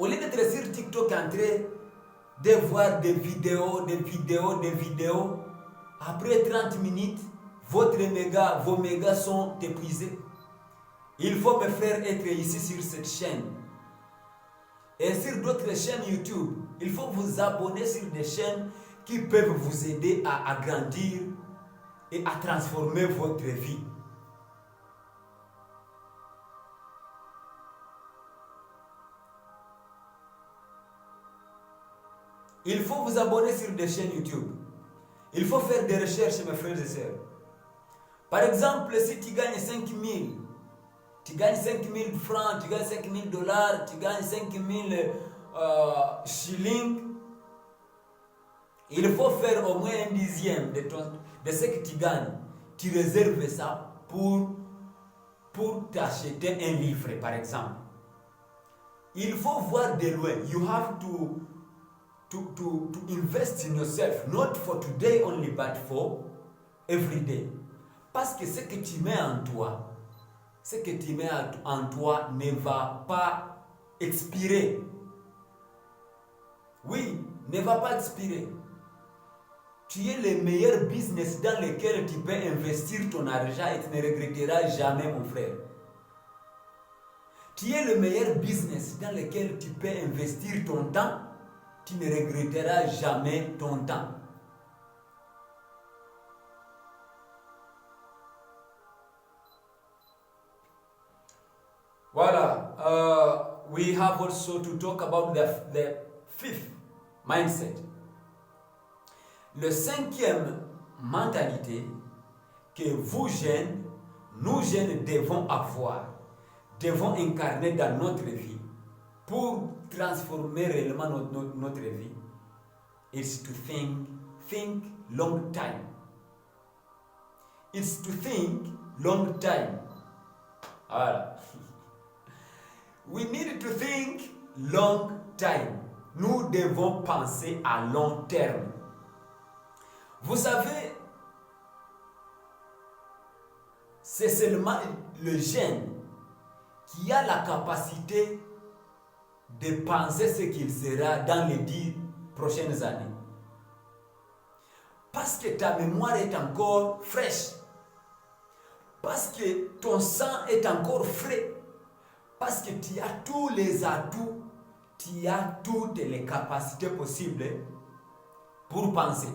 Au lieu d'être sur TikTok en train de voir des vidéos, après 30 minutes, vos mégas sont épuisés. Il faut, mes frères, être ici sur cette chaîne. Et sur d'autres chaînes YouTube, il faut vous abonner sur des chaînes qui peuvent vous aider à agrandir et à transformer votre vie. Il faut vous abonner sur des chaînes YouTube. Il faut faire des recherches, mes frères et sœurs. Par exemple, si tu gagnes 5 000, tu gagnes 5 000 francs, tu gagnes 5 000 dollars, tu gagnes 5 000 shillings, il faut faire au moins un dixième de ce que tu gagnes. Tu réserves ça pour t'acheter un livre, par exemple. Il faut voir de loin. You have to invest in yourself, not for today only, but for every day. Parce que ce que tu mets en toi, ne va pas expirer. Oui, ne va pas expirer. Tu es le meilleur business dans lequel tu peux investir ton argent et tu ne regretteras jamais, mon frère. Tu es le meilleur business dans lequel tu peux investir ton temps, tu ne regretteras jamais ton temps. Voilà. We have also to talk about the fifth mindset. Le cinquième mentalité que vous jeunes, nous jeunes devons avoir, devons incarner dans notre vie pour transformer réellement notre vie, is to think long time. It's to think long time. Voilà. We need to think long time. Nous devons penser à long terme. Vous savez, c'est seulement le jeune qui a la capacité de penser ce qu'il sera dans les 10 prochaines années. Parce que ta mémoire est encore fraîche. Parce que ton sang est encore frais. Parce que tu as tous les atouts, tu as toutes les capacités possibles pour penser.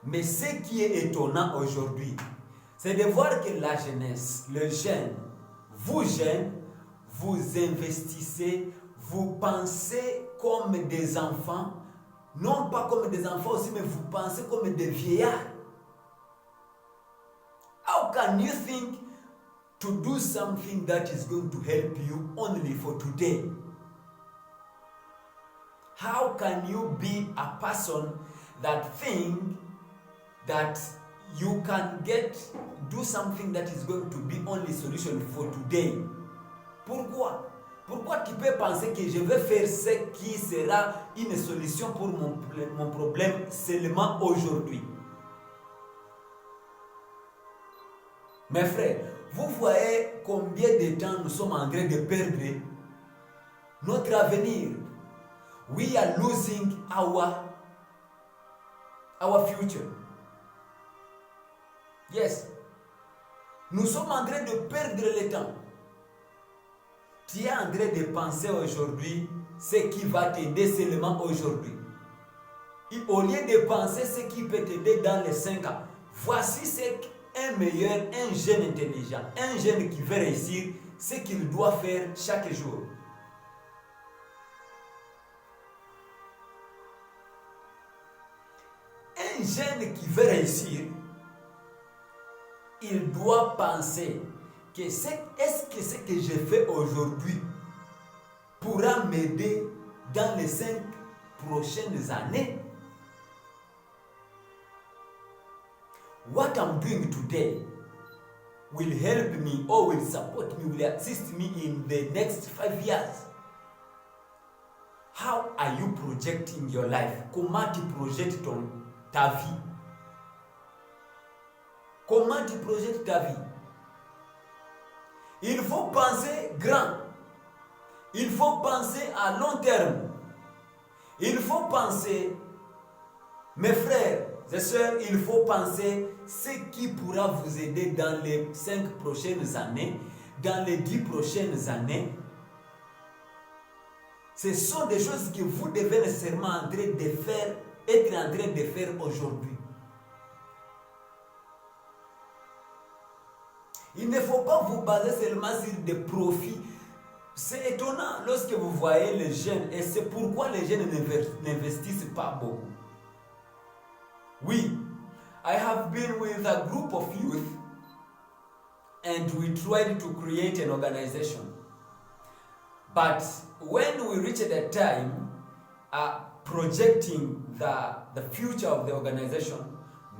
Mais ce qui est étonnant aujourd'hui, c'est de voir que la jeunesse, le jeune, vous jeunes, vous investissez, vous pensez comme des enfants, non pas comme des enfants aussi, mais vous pensez comme des vieillards. How can you think to do something that is going to help you only for today? How can you be a person that think that you can do something that is going to be only solution for today? Pourquoi? Pourquoi tu peux penser que je vais faire ce qui sera une solution pour mon problème seulement aujourd'hui? Mes frères, vous voyez combien de temps nous sommes en train de perdre notre avenir. We are losing our future. Yes. Nous sommes en train de perdre le temps. Tu es en train de penser aujourd'hui ce qui va t'aider seulement aujourd'hui. Et au lieu de penser ce qui peut t'aider dans les 5 ans, voici ce qu'un meilleur, un jeune intelligent, un jeune qui veut réussir, ce qu'il doit faire chaque jour. Un jeune qui veut réussir, il doit penser que est-ce que ce que je fais aujourd'hui pourra m'aider dans les 5 prochaines années? What I'm doing today will help me or will support me, will assist me in the next 5 years. How are you projecting your life? Comment tu projettes ta vie? Comment tu projettes ta vie? Il faut penser grand. Il faut faut penser à long terme. Il faut penser, mes frères et sœurs, il faut penser ce qui pourra vous aider dans les 5 prochaines années, dans les 10 prochaines années. Ce sont des choses que vous devez nécessairement être en train de faire aujourd'hui. Il ne faut pas vous baser seulement sur des profits. C'est étonnant lorsque vous voyez les jeunes, et c'est pourquoi les jeunes n'investissent pas beaucoup. Oui, I have been with a group of youth and we tried to create an organization. But when we reached a time projecting the future of the organization,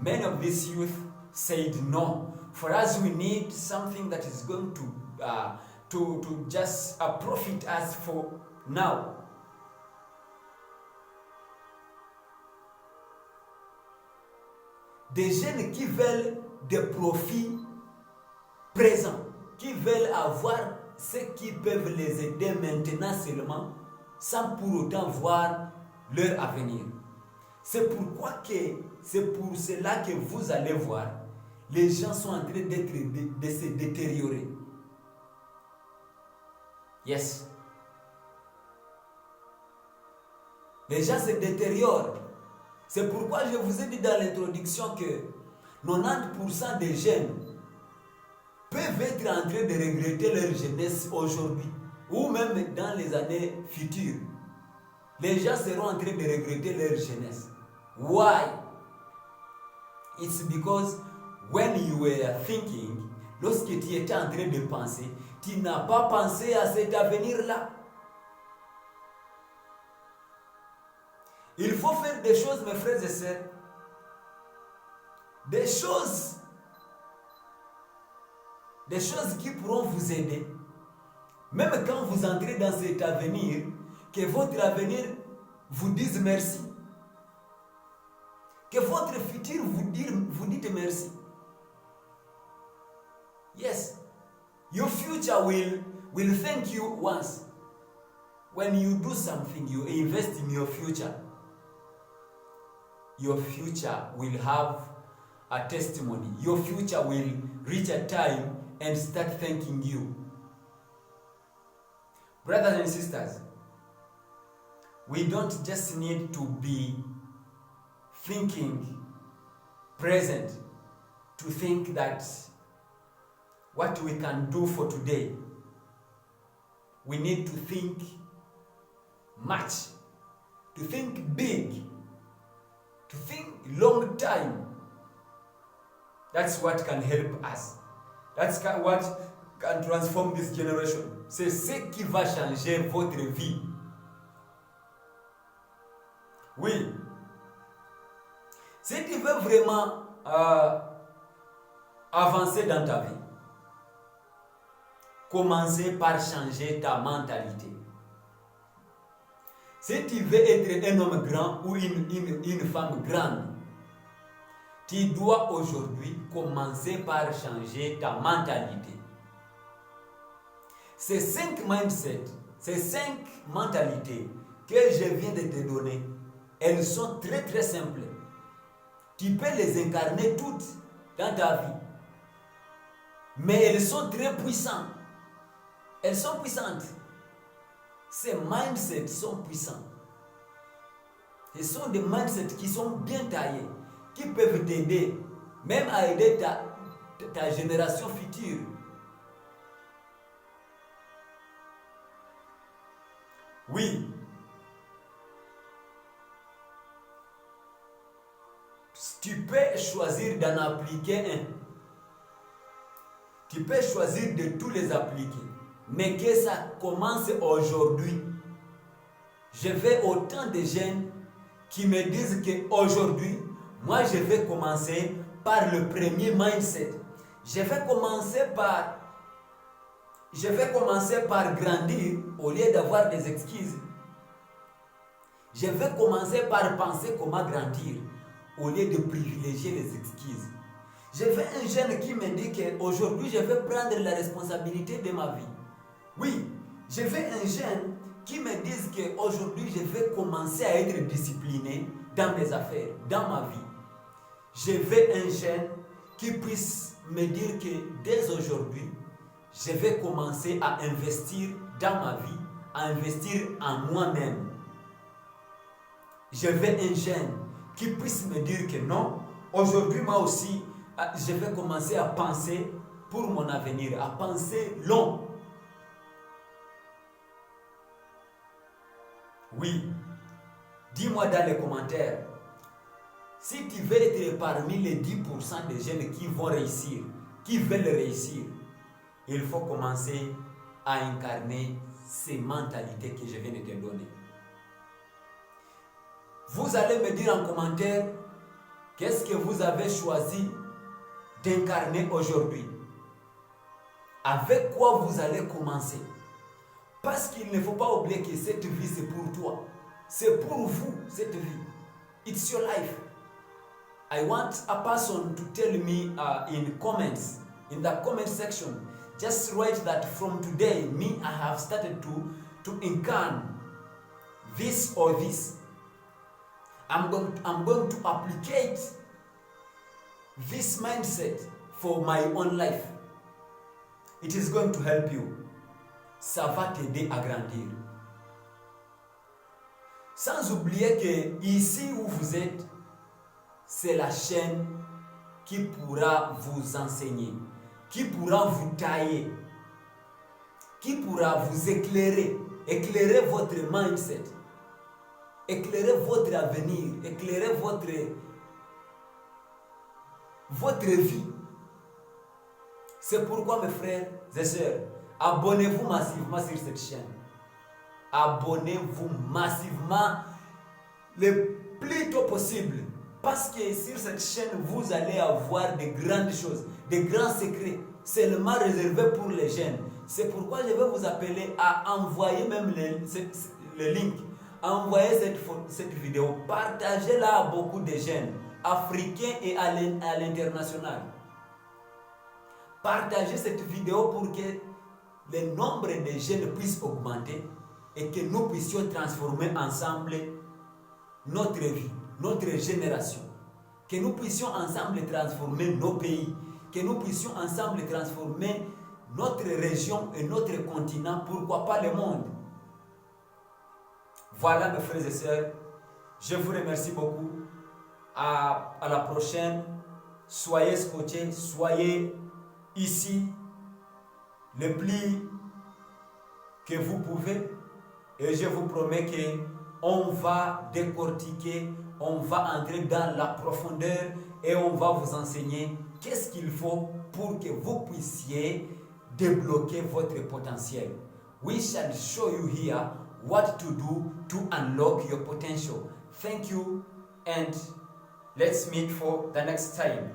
many of these youth said no. For us, we need something that is going to just profit us for now. Des jeunes qui veulent des profits présents, qui veulent avoir ce qui peuvent les aider maintenant seulement, sans pour autant voir leur avenir. C'est pour cela que vous allez voir, les gens sont en train de se détériorer. Yes. Les gens se détériorent. C'est pourquoi je vous ai dit dans l'introduction que 90% des jeunes peuvent être en train de regretter leur jeunesse aujourd'hui ou même dans les années futures. Les gens seront en train de regretter leur jeunesse. Why? It's because when you were thinking, lorsque tu étais en train de penser, tu n'as pas pensé à cet avenir-là. Il faut faire des choses, mes frères et sœurs. Des choses qui pourront vous aider. Même quand vous entrez dans cet avenir, que votre avenir vous dise merci. Que votre futur vous dise merci. Yes. Your future will thank you once. When you do something, you invest in your future. Your future will have a testimony. Your future will reach a time and start thanking you. Brothers and sisters, we don't just need to be thinking present to think that what we can do for today. We need to think much, to think big, to think long time. That's what can help us. That's what can transform this generation. C'est ce qui va changer votre vie. Oui. Si tu veux vraiment avancer dans ta vie, commencez par changer ta mentalité. Si tu veux être un homme grand ou une femme grande, tu dois aujourd'hui commencer par changer ta mentalité. Ces 5 mindsets, ces 5 mentalités que je viens de te donner, elles sont très très simples. Tu peux les incarner toutes dans ta vie. Mais elles sont très puissantes. Elles sont puissantes. Ces mindsets sont puissants. Ce sont des mindsets qui sont bien taillés, qui peuvent t'aider, même à aider ta génération future. Oui. Tu peux choisir d'en appliquer un. Tu peux choisir de tous les appliquer. Mais que ça commence aujourd'hui. Je vais autant de jeunes qui me disent qu'aujourd'hui, moi je vais commencer par le premier mindset. Je vais commencer par grandir au lieu d'avoir des excuses. Je vais commencer par penser comment grandir au lieu de privilégier les excuses. Je veux un jeune qui me dit qu'aujourd'hui je vais prendre la responsabilité de ma vie. Oui, Je veux un jeune qui me dise qu'aujourd'hui, je vais commencer à être discipliné dans mes affaires, dans ma vie. Je veux un jeune qui puisse me dire que dès aujourd'hui, je vais commencer à investir dans ma vie, à investir en moi-même. Je veux un jeune qui puisse me dire que non, aujourd'hui, moi aussi, je vais commencer à penser pour mon avenir, à penser long. Oui, dis-moi dans les commentaires, si tu veux être parmi les 10% des jeunes qui vont réussir, qui veulent réussir, il faut commencer à incarner ces mentalités que je viens de te donner. Vous allez me dire en commentaire, qu'est-ce que vous avez choisi d'incarner aujourd'hui? Avec quoi vous allez commencer? Parce qu'il ne faut pas oublier que cette vie, c'est pour toi. C'est pour vous, cette vie. It's your life. I want a person to tell me in comments, in the comment section, just write that from today, me, I have started to incarn this or this. I'm going to applicate this mindset for my own life. It is going to help you. Ça va t'aider à grandir. Sans oublier que ici où vous êtes, c'est la chaîne qui pourra vous enseigner, qui pourra vous tailler, qui pourra vous éclairer, éclairer votre mindset, éclairer votre avenir, éclairer votre vie. C'est pourquoi, mes frères et sœurs, abonnez-vous massivement sur cette chaîne. Abonnez-vous massivement le plus tôt possible. Parce que sur cette chaîne, vous allez avoir de grandes choses, de grands secrets, seulement réservés pour les jeunes. C'est pourquoi je vais vous appeler à envoyer même le link. Envoyez cette vidéo, partagez-la à beaucoup de jeunes, africains et à l'international. Partagez cette vidéo pour que le nombre de jeunes puisse augmenter et que nous puissions transformer ensemble notre vie, notre génération. Que nous puissions ensemble transformer nos pays, que nous puissions ensemble transformer notre région et notre continent, pourquoi pas le monde. Voilà mes frères et sœurs, je vous remercie beaucoup. À la prochaine. Soyez scotchés, soyez ici le plus que vous pouvez. Et je vous promets qu'on va décortiquer, on va entrer dans la profondeur et on va vous enseigner qu'est-ce qu'il faut pour que vous puissiez débloquer votre potentiel. We shall show you here what to do to unlock your potential. Thank you and let's meet for the next time.